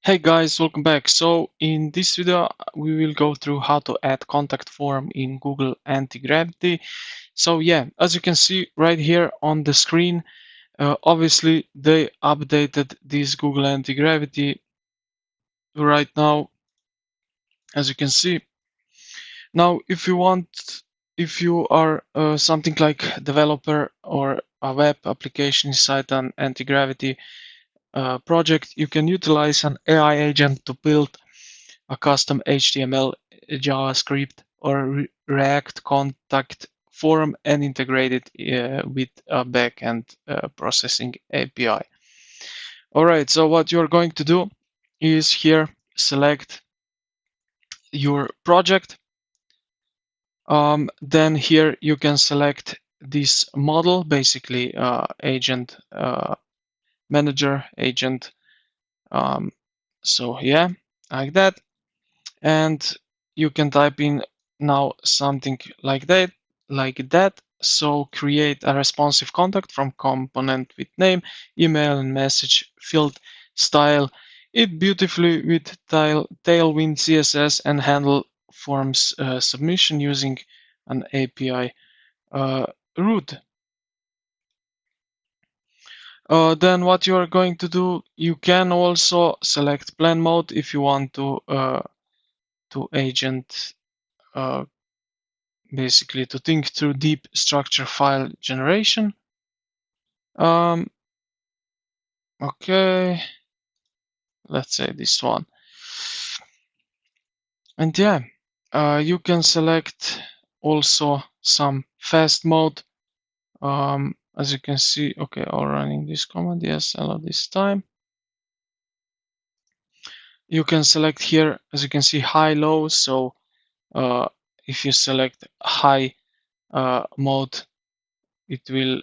Hey guys, welcome back. So in this video, we will go through how to add contact form in Google Antigravity. So yeah, as you can see right here on the screen, obviously they updated this Google Antigravity right now, as you can see. Now, if you are something like developer or a web application inside an Antigravity project, you can utilize an AI agent to build a custom HTML, JavaScript, or React contact form and integrate it with a backend processing API. All right, so what you're going to do is here select your project. Then here you can select this model, basically agent manager agent. So yeah, like that. And you can type in now something like that. So create a responsive contact from component with name, email, and message field style it beautifully with tailwind css and handle forms submission using an API route. Then what you are going to do, you can also select plan mode if you want to agent basically to think through deep structure file generation. Okay, let's say this one. And yeah, you can select also some fast mode. As you can see, okay, all running this command, yes, allow this time. You can select here, as you can see, high, low. So if you select high mode, it will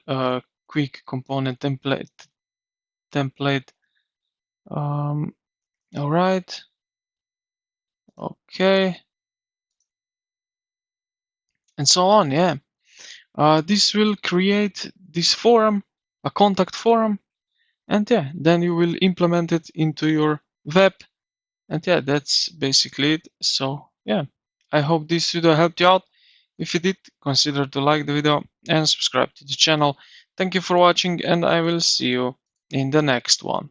quick component template. All right. Okay. And so on. Yeah. This will create this forum, a contact forum, and yeah, then you will implement it into your web. And yeah, that's basically it. So yeah, I hope this video helped you out. If you did, consider to like the video and subscribe to the channel. Thank you for watching, and I will see you in the next one.